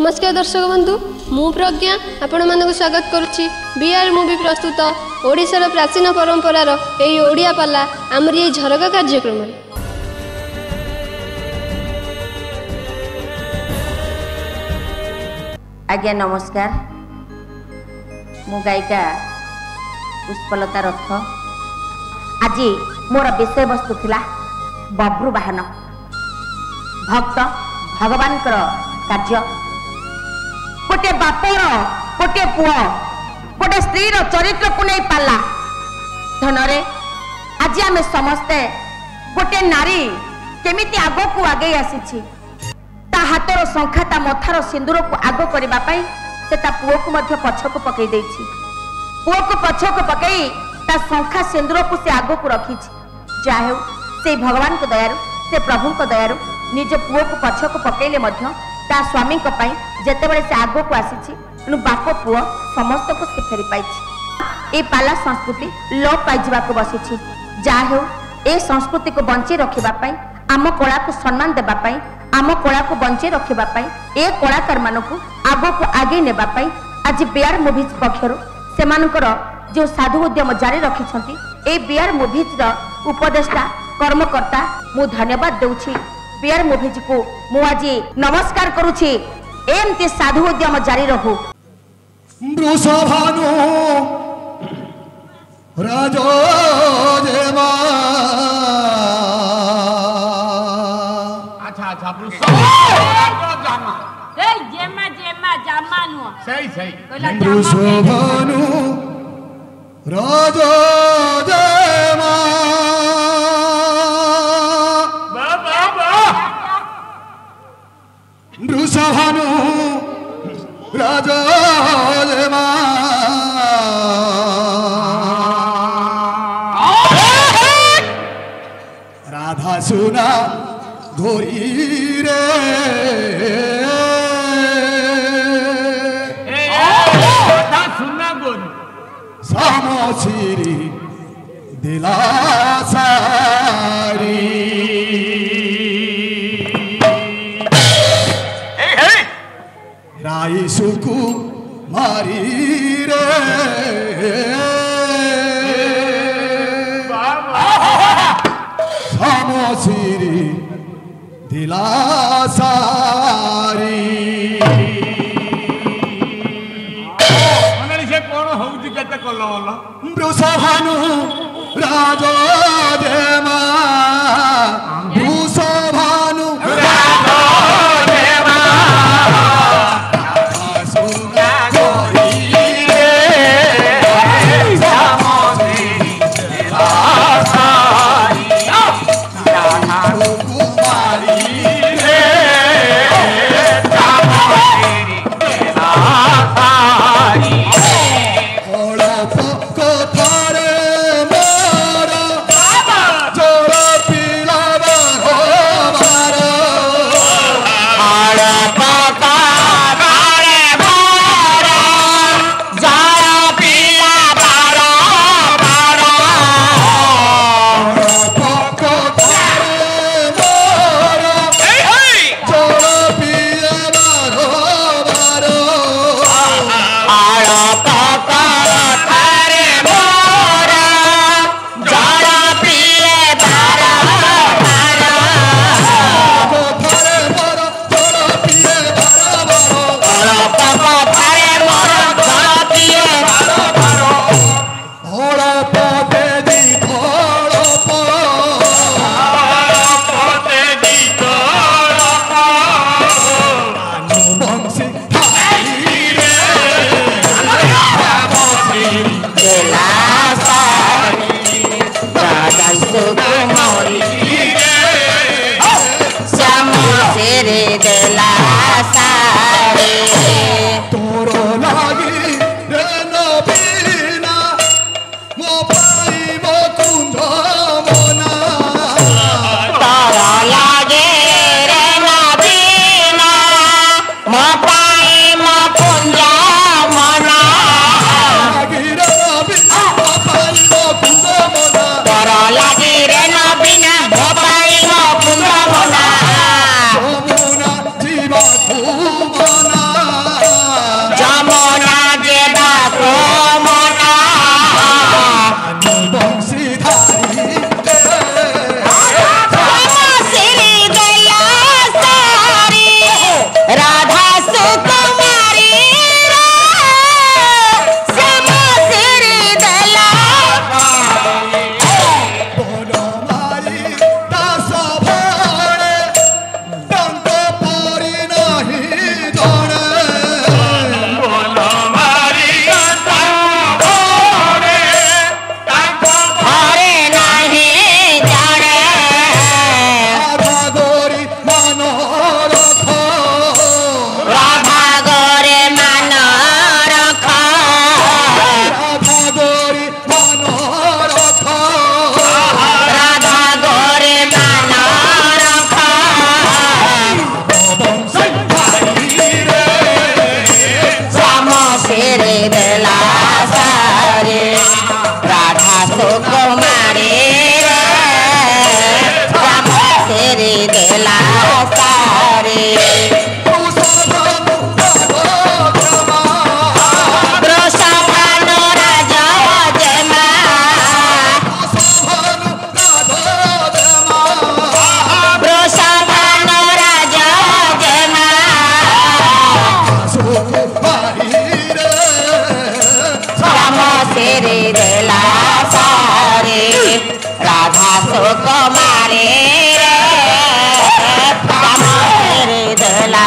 नमस्कार दर्शक बंधु मु प्रज्ञा आपण मानक स्वागत करुच्ची बीआर मूवी प्रस्तुत ओडिशार प्राचीन परंपरार एई ओडिया पाला आमरी एई झरका कार्यक्रम। आज्ञा नमस्कार मु गायिका पुष्पलता रथ। आज मोर विषय वस्तु थिला बब्रु वाहन भक्त भगवान कार्य। गोटे बापर गोटे पुओ गोटे स्त्री चरित्र को नहीं पाला धनरे आज आम समस्ते गोटे नारी केमिति आग को आगे आसी ता हाथर शंखा ता मथार सिंदूर को आग करने से ता पुओ को मध्य पछक पकई देछि। पुओ को पछक पकई ता शंखा सिंदूर को से आग को रखी जाहे से भगवान को दयारु से प्रभु को दयारु निज पुओ को पछक पकईले मध्य ता स्वामी को पाई जेतेबेले से आग को आसी बाप पुओ समस्त को से फेरी पाई। ए पाला संस्कृति लोप पाइबा को बसी जाहे ए संस्कृति को बंचे रखिबा पाई आम कला को सम्मान देबा पाई आम कला को बंचे रखिबा पाई ए कलाकार मानकु आग को आगे नेबा पाई आज बीआर मूवीज पक्षरु सेमानकर जो साधु उद्यम जारी रखिछंती ए बीआर मूवीज र उपदेष्टा कर्मकर्ता मु धन्यवाद देउछि। बीआर मूवीज को मु आज नमस्कार करुछि। एमती साधु उद्यम जारी रहू। वृषभानु राजो जेमा अच्छा अच्छा वृषभानु जामा ए जेमा जेमा जामा नु सही सही वृषभानु राजो जेमा वृषभानु राजा राधा सुना घोरी रे राधा सुना गोरी सामोचिरी दिला सारी राई सुकु मारी रे सामोचिरी दिला सारी से कौन होउची केते कल बोल वृषभानु राजो जेमा वृषभानु फेरी देला सारे राधा सुकुमारी रे राम फेरी देला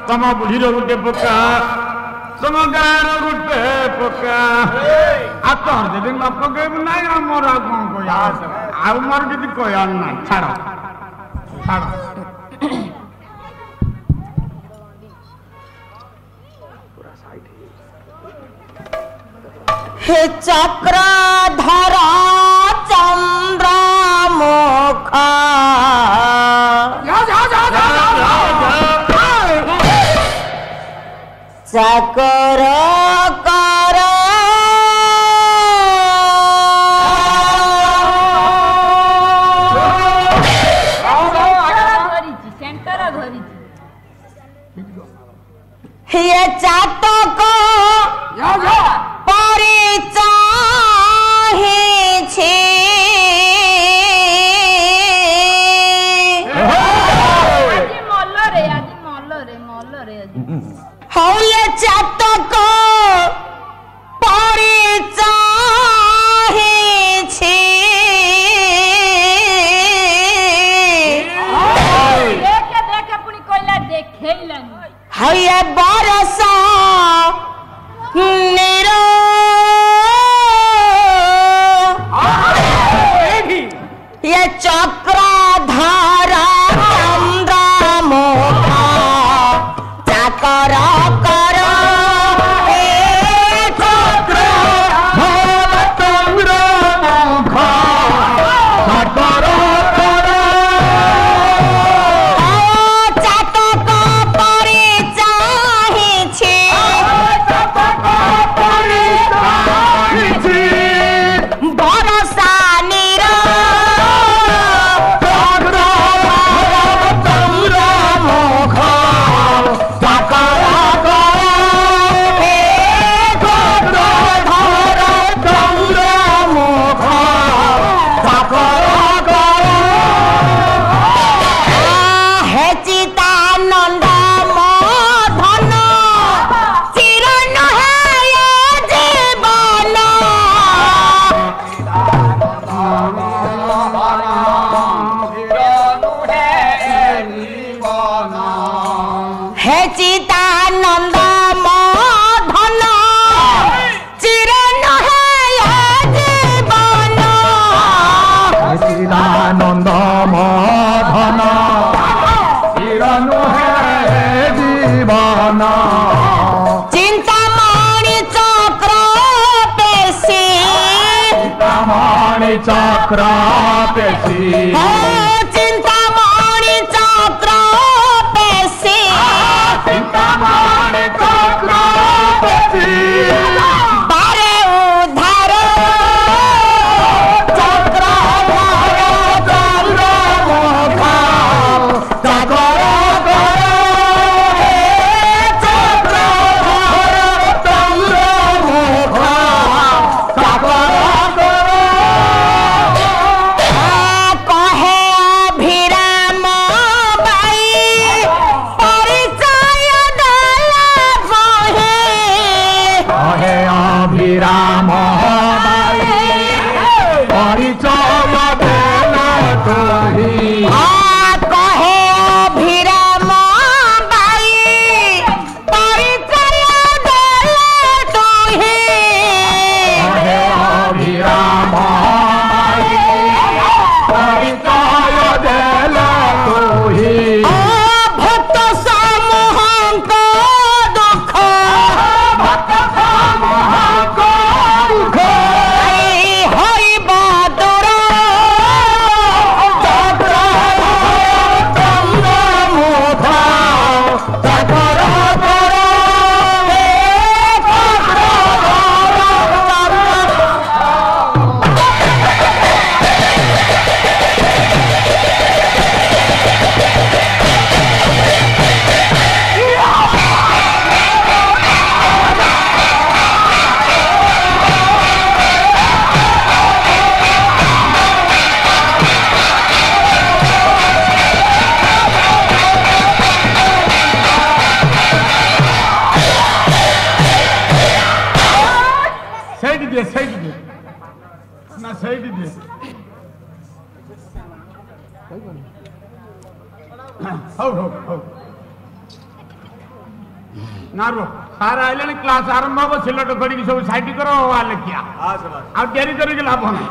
तम बुढ़ी गोटे पक्का तम गाँव गोटे पक्का आ तोर जदि न पकेबू ना मोर कौन कह मोर किसी कहर ना छाड़ छाड़ हे चक्रधर चंद्र मुख चकर कर ये चातक चातक हये बरस निरो ये चक्रधर चंद्र मुख चाकर कर চিন্তামণি চক্র পেশি চিন্তামণি চক্র পেশি চিন্তামণি চক্র পেশি বারে উদ্ধার চক্র রাম পরিচয় দেলা তোহি কহে অভিরাম বাই পরিচয় দেলা তোহি অভিরাম পরিচয় দেলা তোহি ভক্ত সমূহଙ୍କ দুঃখ হইব দূর सारा आइले क्लास आरंभ हम सिलट करी सब साइड करो लिखिया आ डेरी करके लाभ ना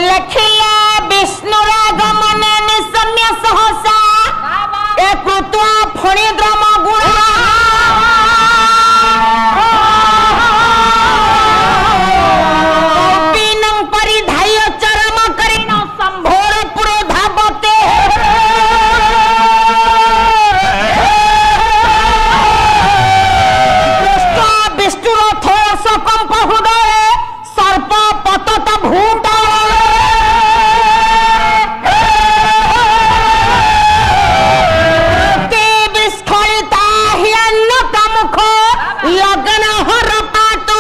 लखिला विष्णु रागमन निसम्य सहसा एकुत्वा फणिद्रम गुण पीनं परिधाय चरम करिण संभोर पुरो धावते कंप हृदय सर्प पतत भूत विस्फलिता हिरण्यक मुख लग्न हर पाटु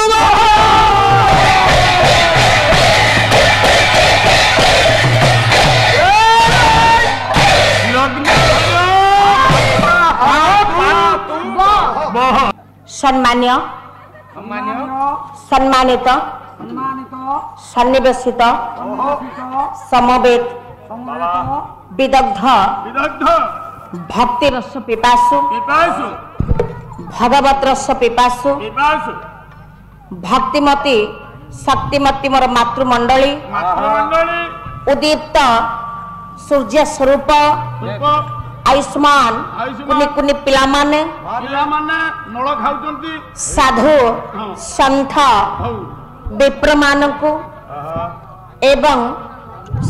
सम्मान्य सम्मानित सन्निवेशित समवेत विदग्ध भक्ति रस पिपासु भगवत रस पिपासु भक्तिमती शक्तिमती मोर मातृमंडली उदीप्त सूर्य स्वरूप आयुष्मान कुनि कुनि पिला माने नळ खाउचंती साधु संत विप्र मानकु एवं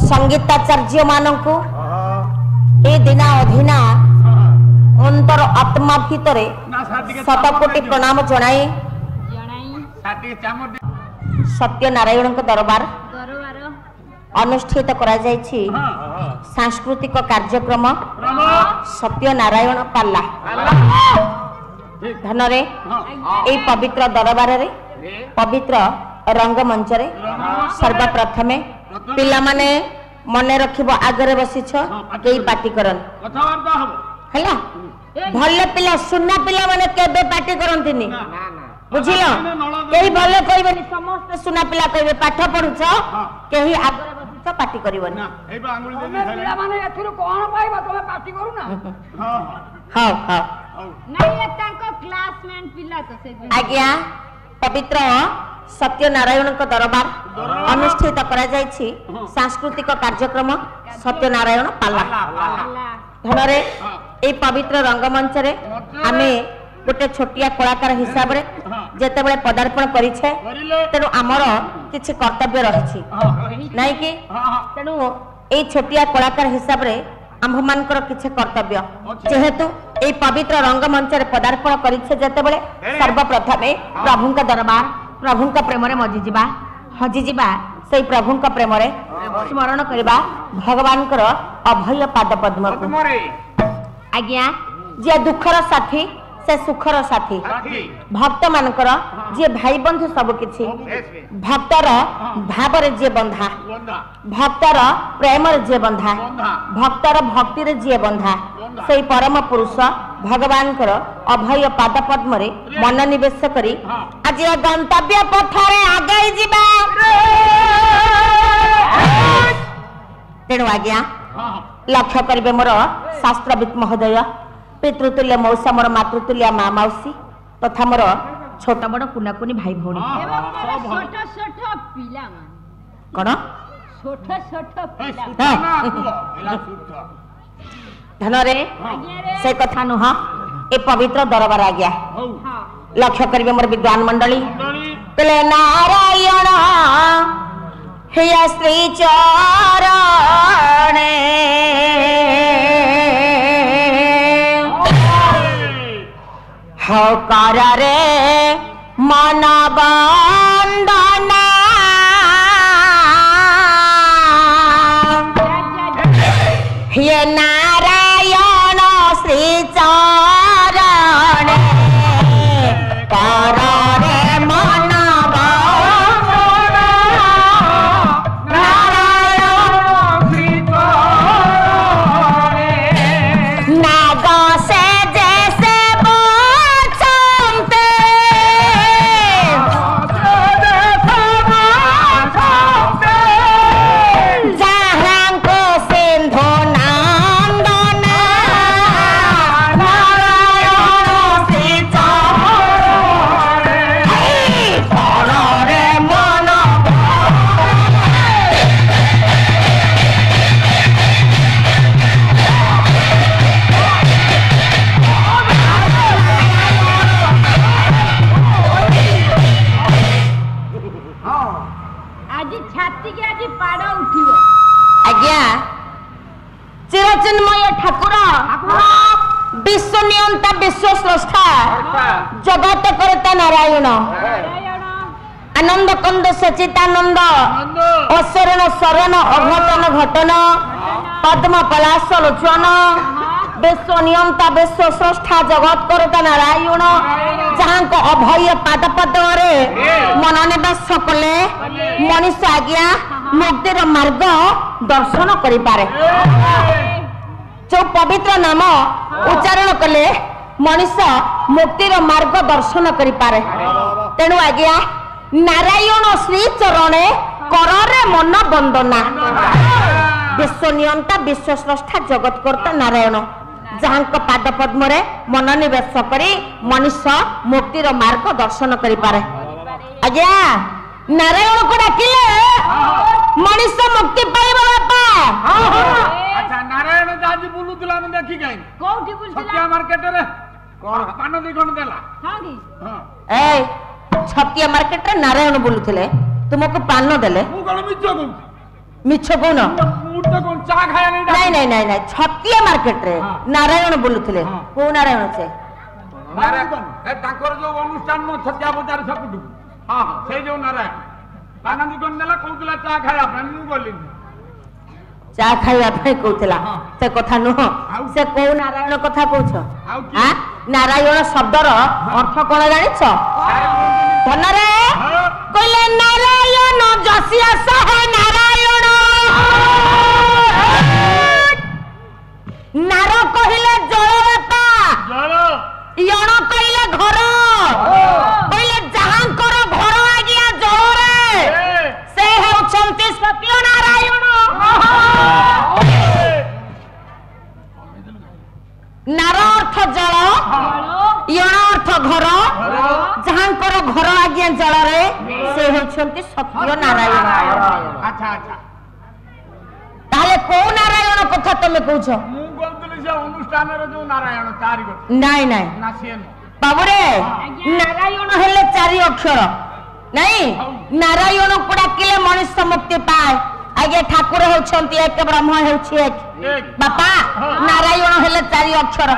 संगीताचार्य मानकु ए दिना अधीना अंतर आत्मा भितरे शतकोटि प्रणाम जणाई सत्यनारायण दरबार अनुष्ठित करा जायछि सांस्कृतिक कार्यक्रम सत्यनारायण पाल्ला धनरे ए पवित्र दरबार रे पवित्र रंगमंच रे सर्वप्रथमे पिला माने मने रखिबो आगरे बसिछ केई पार्टी करन कथावार्ता हबो हला भले पिला सुन्ना पिला माने केबे पार्टी करंतिनी बुझिलो केही भले कहबेनी समस्त सुना पिला कहबे पाठ पढुछ केही आगरे बसिछ पार्टी करबनी एबा आंगुली दे पिला माने एथुर कोन पाइबा तमे पार्टी करू ना हां हां नहीं एक तांको क्लासमेट पिला तो से आज्ञा पवित्र सत्यनारायण दरबार अनुष्ठित करा जायछि सांस्कृतिक कार्यक्रम सत्यनारायण पाल्ला धनरे ए पवित्र रंगमंच रे आमे गोटे छोटिया कलाकार हिसाब रे ଯେତେବେଳେ ପଦାର୍ପଣ କରିଛେ ତେଣୁ ଆମର କିଛି କର୍ତ୍ତବ୍ୟ ରହିଛି ନାଇଁ କି ତେଣୁ ଏଇ ଛୋଟିଆ କଳାକାର ହିସାବରେ ଆମ୍ଭମାନଙ୍କର କିଛି କର୍ତ୍ତବ୍ୟ ଯେହେତୁ ଏଇ ପବିତ୍ର ରଙ୍ଗମଞ୍ଚରେ ପଦାର୍ପଣ କରିଛେ ଯେତେବେଳେ ସର୍ବପ୍ରଥମେ ପ୍ରଭୁଙ୍କ ଦରବାର ପ୍ରଭୁଙ୍କ ପ୍ରେମରେ ମଜିଯିବା ହଜିଯିବା ସେଇ ପ୍ରଭୁଙ୍କ ପ୍ରେମରେ ସ୍ମରଣ କରିବା ଭଗବାନଙ୍କର ଅଭୟ ପାଦ ପଦ୍ମକୁ ଆଜ୍ଞା ଯିଏ ଦୁଃଖର ସାଥୀ से सुखर साथी भक्त मानकर जे भाई बंधु सब किछि भक्तर भाव रे जे बंधा भक्तर प्रेम रे जे बंधा भक्तर भक्ति रे जे बंधा से परम पुरुष भगवान कर अभय पाद पद्म रे मन निवेश करी आज गंतव्य पथरे आगे जिबा तेणु आज्ञा लक्ष्य करिवे मोर शास्त्रविद महोदय पितृतुल्य मौसा मोर मातृतुल्य माँ मौसी तथा मोर छोट बड़ कुना कुनी भाई भौणी कौन धन रे से कथा नुह ए पवित्र दरबार आज्ञा लक्ष्य करिवे मोर विद्वान मंडली पहले नारायण हे श्री चरणे हकार रे मन बंदना हे नारायण श्री चरण कर रे मन जगत करता नारायण आनंद कंद सचितानंद अशरण शरण अघटन घटन पद्म पलाश लोचन विश्व नियंता विश्व स्रष्टा जगत करता नारायण जहाँ को अभय पाद पद्मे मन निवेश कले मनीष आज्ञा मुक्तिर मार्ग दर्शन करि पारे जो पवित्र नाम उच्चारण कले मनुष्य मुक्तिर मार्ग दर्शन करि पारे तेणु आज्ञा नारायण श्री चरणे करे मन वंदना विश्व नियंता विश्व स्रष्टा जगत करता नारायण जहाँ पाद पद्म रे मन निवेश करी मनुष्य मुक्तिर मार्ग दर्शन करि पारे आज्ञा नारायण को डाकिले मनुष्य मुक्ति पाइबा बापा अच्छा नारायण जाजी बुलुतला न देखि गई कोठी बुलुतला सत्या मार्केट रे कोन पान दी कोन देला हां की ए छतिया मार्केट रे नारायण बुलुथले तुमको पान देले मु कोन मिछ कोन मु तो कोन चा खाया नहीं नहीं नहीं नहीं छतिया मार्केट रे नारायण बुलुथले को नारायण छे नारायण ए ताकर जो अनुष्ठान न छतिया बाजार सपुटु हां से जो नारायण पान दी कोन देला कहउतला चा खाया मु बोली चा खाइबा पे कहउतला से कथा नुह से को नारायण कथा कहछ हां नारायण शब्दर अर्थ कोन जानिछ धन रे कहले नारायण जसिया सह नारायण नार कहिले जल बापा जल यण कहिले घर कहले जहां कर घर आगिया जल रे से हेउछंती सत्य नारायण नार अर्थ जल यण अर्थ घर जहां कर घर आज्ञा जल रे से होछंती सत्य नारायण अच्छा अच्छा ताले को नारायण कथा तमे कहछ मु बोलतली से अनुष्ठान रे जो नारायण चारि गो नाही नाही ना से बाबूरे नारायण हेले 4 अक्षर नहीं नारायण को डाकिले मनुष्य मुक्ति पाए आगे ठाकुर होछंती एक ब्रह्म होछि एक बापा नारायण हेले 4 अक्षर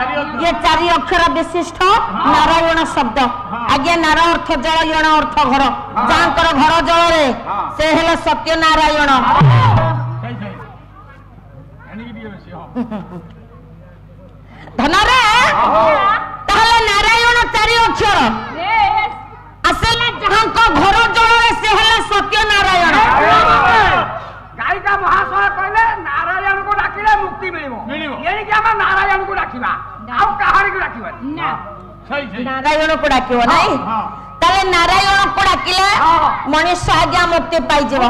ये 4 अक्षर विशिष्ट नारायण शब्द आगे नारा अर्थ जल यण अर्थ घर जांकर घर जल रे से हेले सत्य नारायण धनरे ताहले नारायण 4 अक्षर असले जहां को घर जल रे से हेले सत्य नारायण गायिका महाशय कहले नारायण को डाकिले मुक्ति मिलिबो एनी कि हम नारायण को डाकिबा आ कहानी को डाकिबा ना सही नारायण को डाकिबो नहीं ताले नारायण को डाकिले मनुष्य आज्ञा मुक्ति पाई जेबो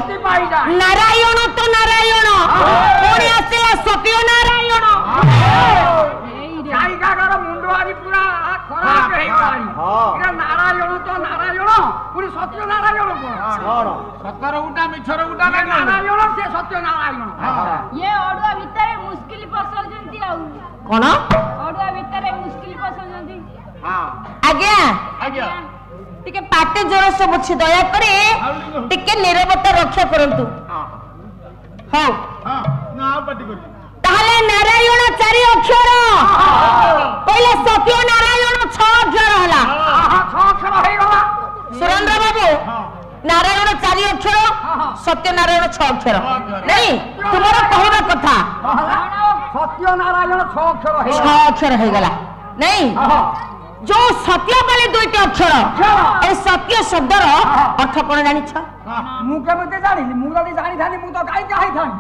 नारायण तो नारायण कोनी आसेला सत्य नारायण गायिका कर मुंडो आदि पूरा खराब हे गलानी इरा नारायण तो नारायण पूरी सत्य नारायण को सतर उटा मिछर उटा नारायण से सत्य नारायण ये ओडुआ भितरे मुश्किल पसरजंती आउ कोन ओडुआ भितरे मुश्किल पसरजंती हां आज्ञा टिके पाटे जोर से बुझी दया करे टिके निरवता रक्षा करंतु हां ना पाटी कर ताहले नारायण 4 अक्षर पहले सत्य नारायण 6 अक्षर हला 6 अक्षर हे गला सुरेंद्र बाबू नारायण 4 अक्षर सत्य नारायण 6 अक्षर नहीं तुम्हारा कहवा कथा सत्य नारायण 6 अक्षर हे 6 अक्षर हे गला नहीं जो सत्य वाले 2 अक्षर ए सत्य शब्दर अर्थ कोन जानि छ मु केबे जानि मु जदी जानि थानी मु तो गाय जाहि थानी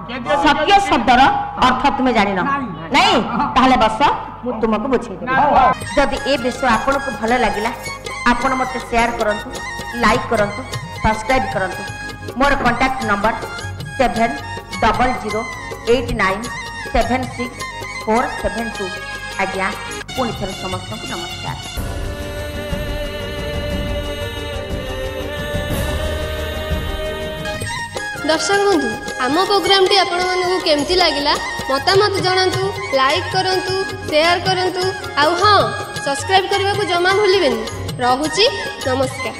सत्य शब्दर अर्थ तुम्हें जानि न नहीं ताहले बस मु तुमको बुझे देबो जदी ए विषय आपन को भलो लागिला आपन मते शेयर करंतु लाइक करंतु सब्सक्राइब करंतु मोर कांटेक्ट नंबर 70897647 आज्ञा पुणी थर समस्त को नमस्कार। दर्शक बंधु आम प्रोग्रामटी आपण मानकु केमती लागिला मतामत जणांतु लाइक करंतु शेयर करंतु आउ हां सब्सक्राइब करबा को जमा भूलिबेनी। रहुची नमस्कार।